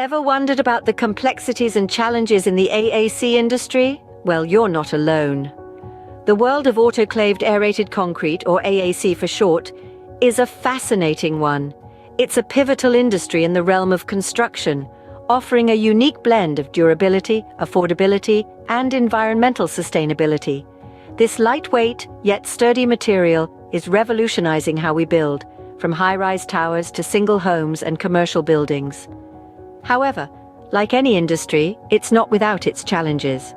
Ever wondered about the complexities and challenges in the AAC industry? Well, you're not alone. The world of autoclaved aerated concrete, or AAC for short, is a fascinating one. It's a pivotal industry in the realm of construction, offering a unique blend of durability, affordability, and environmental sustainability. This lightweight, yet sturdy material is revolutionizing how we build, from high-rise towers to single homes and commercial buildings. However, like any industry, it's not without its challenges.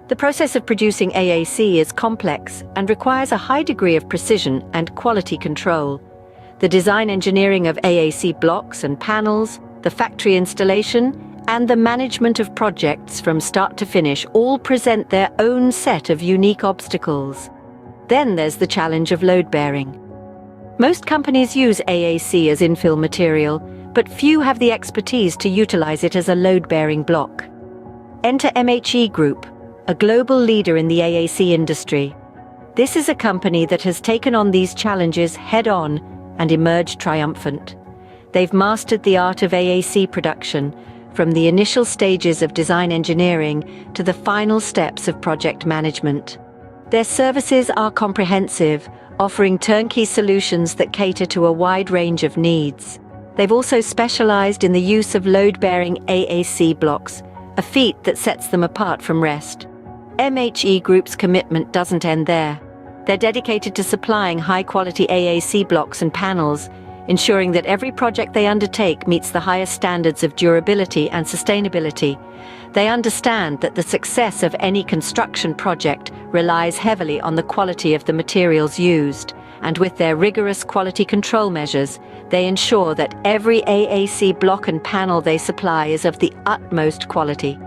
The process of producing AAC is complex and requires a high degree of precision and quality control. The design engineering of AAC blocks and panels, the factory installation, and the management of projects from start to finish all present their own set of unique obstacles. Then there's the challenge of load bearing. Most companies use AAC as infill material, but few have the expertise to utilize it as a load-bearing block. Enter MHE Group, a global leader in the AAC industry. This is a company that has taken on these challenges head-on and emerged triumphant. They've mastered the art of AAC production, from the initial stages of design engineering to the final steps of project management. Their services are comprehensive, offering turnkey solutions that cater to a wide range of needs. They've also specialized in the use of load-bearing AAC blocks, a feat that sets them apart from rest. MHE Group's commitment doesn't end there. They're dedicated to supplying high-quality AAC blocks and panels, ensuring that every project they undertake meets the highest standards of durability and sustainability. They understand that the success of any construction project relies heavily on the quality of the materials used, and with their rigorous quality control measures, they ensure that every AAC block and panel they supply is of the utmost quality.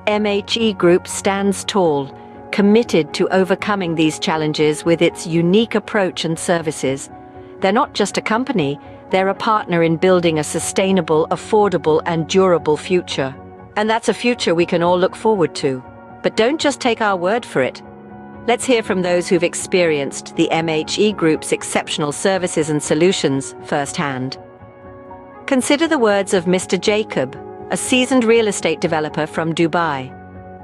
MHE Group stands tall, committed to overcoming these challenges with its unique approach and services. They're not just a company, they're a partner in building a sustainable, affordable, and durable future. And that's a future we can all look forward to. But don't just take our word for it. Let's hear from those who've experienced the MHE Group's exceptional services and solutions firsthand. Consider the words of Mr. Jacob, a seasoned real estate developer from Dubai.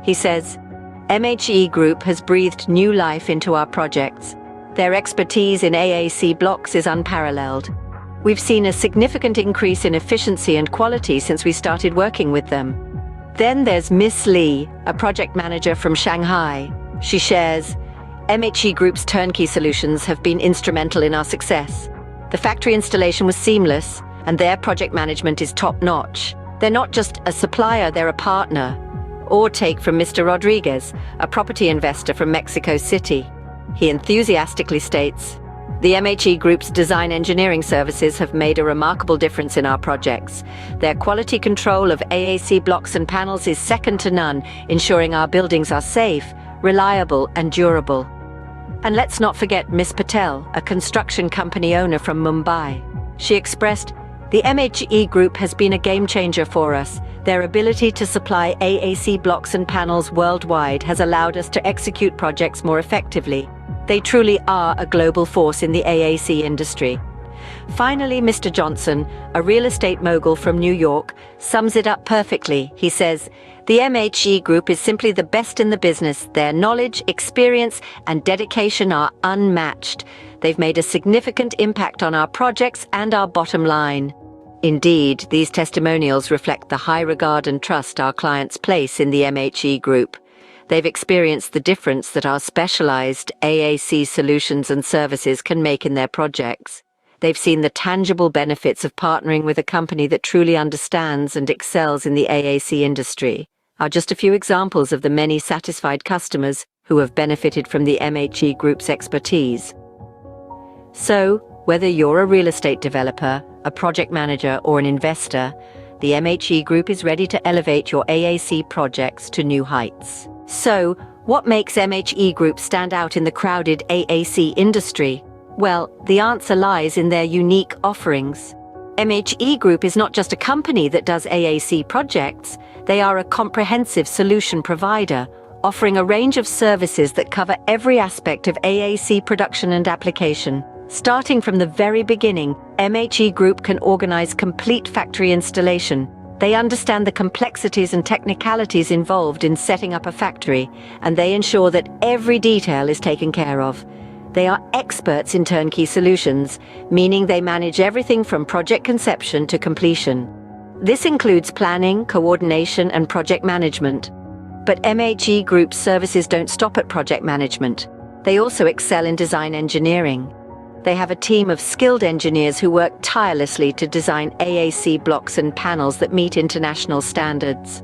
He says, "MHE Group has breathed new life into our projects. Their expertise in AAC blocks is unparalleled. We've seen a significant increase in efficiency and quality since we started working with them." Then there's Miss Lee, a project manager from Shanghai. She shares, "MHE Group's turnkey solutions have been instrumental in our success. The factory installation was seamless, and their project management is top-notch. They're not just a supplier, they're a partner." Or take from Mr. Rodriguez, a property investor from Mexico City. He enthusiastically states, "The MHE Group's design engineering services have made a remarkable difference in our projects. Their quality control of AAC blocks and panels is second to none, ensuring our buildings are safe, reliable, and durable." And let's not forget Ms. Patel, a construction company owner from Mumbai. She expressed, "The MHE Group has been a game changer for us. Their ability to supply AAC blocks and panels worldwide has allowed us to execute projects more effectively. They truly are a global force in the AAC industry." Finally, Mr. Johnson, a real estate mogul from New York, sums it up perfectly. He says, "The MHE Group is simply the best in the business. Their knowledge, experience, and dedication are unmatched. They've made a significant impact on our projects and our bottom line." Indeed, these testimonials reflect the high regard and trust our clients place in the MHE Group. They've experienced the difference that our specialized AAC solutions and services can make in their projects. They've seen the tangible benefits of partnering with a company that truly understands and excels in the AAC industry. Are just a few examples of the many satisfied customers who have benefited from the MHE Group's expertise. So, whether you're a real estate developer, a project manager, or an investor, the MHE Group is ready to elevate your AAC projects to new heights. So, what makes MHE Group stand out in the crowded AAC industry? Well, the answer lies in their unique offerings. MHE Group is not just a company that does AAC projects, they are a comprehensive solution provider, offering a range of services that cover every aspect of AAC production and application. Starting from the very beginning, MHE Group can organize complete factory installation, They understand the complexities and technicalities involved in setting up a factory, and they ensure that every detail is taken care of. They are experts in turnkey solutions, meaning they manage everything from project conception to completion. This includes planning, coordination, and project management. But MHE Group's services don't stop at project management. They also excel in design engineering. They have a team of skilled engineers who work tirelessly to design AAC blocks and panels that meet international standards.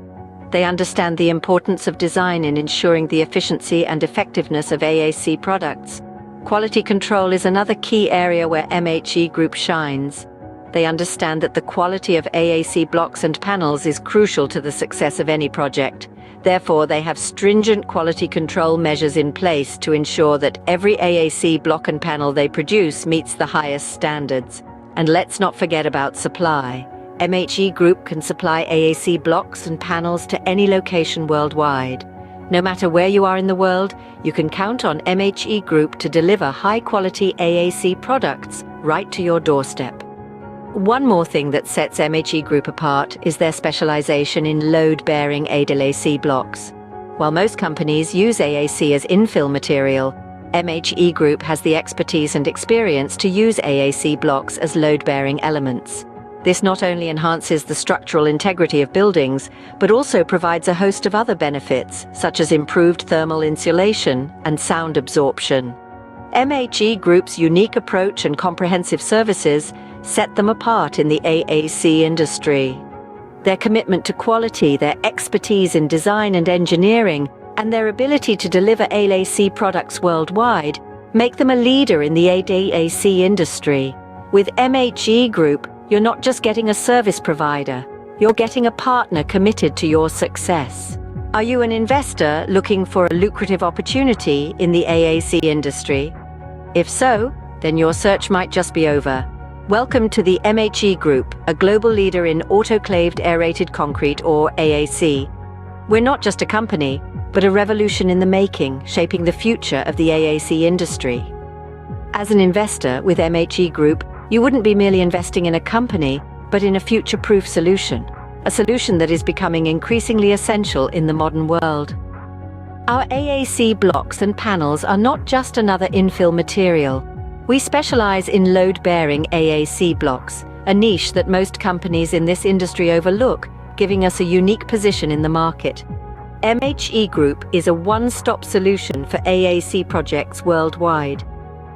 They understand the importance of design in ensuring the efficiency and effectiveness of AAC products. Quality control is another key area where MHE Group shines. They understand that the quality of AAC blocks and panels is crucial to the success of any project. Therefore, they have stringent quality control measures in place to ensure that every AAC block and panel they produce meets the highest standards. And let's not forget about supply. MHE Group can supply AAC blocks and panels to any location worldwide. No matter where you are in the world, you can count on MHE Group to deliver high-quality AAC products right to your doorstep. One more thing that sets MHE Group apart is their specialization in load-bearing AAC blocks. While most companies use AAC as infill material, MHE Group has the expertise and experience to use AAC blocks as load-bearing elements. This not only enhances the structural integrity of buildings, but also provides a host of other benefits, such as improved thermal insulation and sound absorption. MHE Group's unique approach and comprehensive services set them apart in the AAC industry. Their commitment to quality, their expertise in design and engineering, and their ability to deliver AAC products worldwide make them a leader in the AAC industry. With MHE Group, you're not just getting a service provider, you're getting a partner committed to your success. Are you an investor looking for a lucrative opportunity in the AAC industry? If so, then your search might just be over. Welcome to the MHE Group, a global leader in autoclaved aerated concrete, or AAC. We're not just a company, but a revolution in the making, shaping the future of the AAC industry. As an investor with MHE Group, you wouldn't be merely investing in a company, but in a future-proof solution, a solution that is becoming increasingly essential in the modern world. Our AAC blocks and panels are not just another infill material. We specialize in load-bearing AAC blocks, a niche that most companies in this industry overlook, giving us a unique position in the market. MHE Group is a one-stop solution for AAC projects worldwide.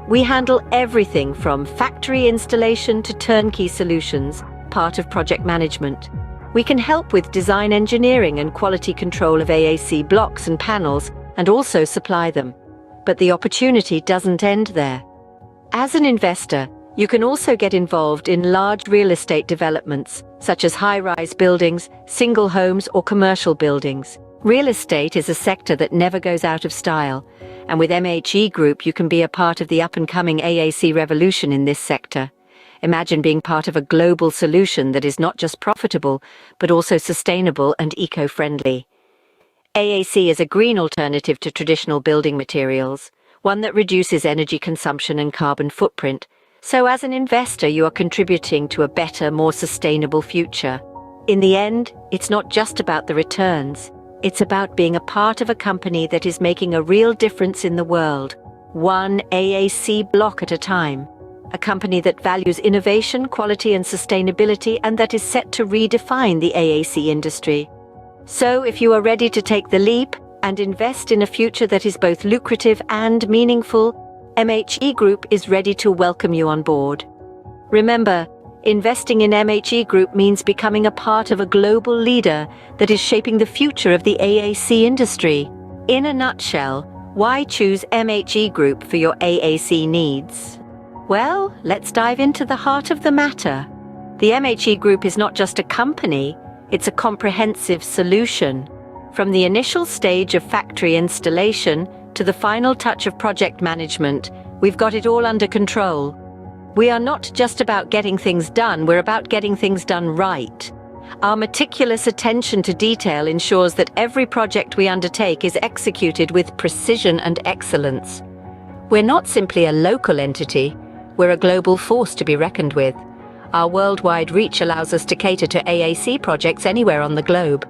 We handle everything from factory installation to turnkey solutions, part of project management. We can help with design engineering and quality control of AAC blocks and panels, and also supply them. But the opportunity doesn't end there. As an investor, you can also get involved in large real estate developments, such as high-rise buildings, single homes, or commercial buildings. Real estate is a sector that never goes out of style, and with MHE Group you can be a part of the up-and-coming AAC revolution in this sector. Imagine being part of a global solution that is not just profitable, but also sustainable and eco-friendly. AAC is a green alternative to traditional building materials, one that reduces energy consumption and carbon footprint. So as an investor, you are contributing to a better, more sustainable future. In the end, it's not just about the returns. It's about being a part of a company that is making a real difference in the world, one AAC block at a time. A company that values innovation, quality, and sustainability, and that is set to redefine the AAC industry. So if you are ready to take the leap and invest in a future that is both lucrative and meaningful, MHE Group is ready to welcome you on board. Remember, investing in MHE Group means becoming a part of a global leader that is shaping the future of the AAC industry. In a nutshell, why choose MHE Group for your AAC needs? Well, let's dive into the heart of the matter. The MHE Group is not just a company, it's a comprehensive solution. From the initial stage of factory installation to the final touch of project management, we've got it all under control. We are not just about getting things done, we're about getting things done right. Our meticulous attention to detail ensures that every project we undertake is executed with precision and excellence. We're not simply a local entity, we're a global force to be reckoned with. Our worldwide reach allows us to cater to AAC projects anywhere on the globe.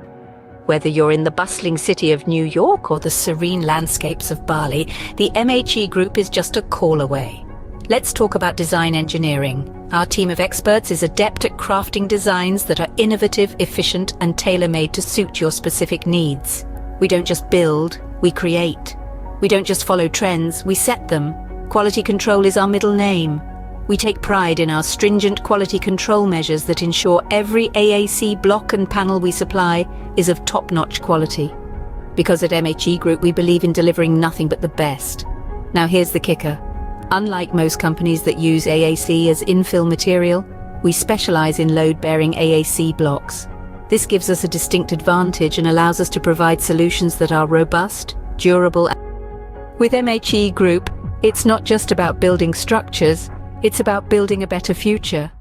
Whether you're in the bustling city of New York or the serene landscapes of Bali, the MHE Group is just a call away. Let's talk about design engineering. Our team of experts is adept at crafting designs that are innovative, efficient, and tailor-made to suit your specific needs. We don't just build, we create. We don't just follow trends, we set them. Quality control is our middle name. We take pride in our stringent quality control measures that ensure every AAC block and panel we supply is of top-notch quality. Because at MHE Group we believe in delivering nothing but the best. Now here's the kicker. Unlike most companies that use AAC as infill material, we specialize in load-bearing AAC blocks. This gives us a distinct advantage and allows us to provide solutions that are robust, durable. With MHE Group, it's not just about building structures, it's about building a better future.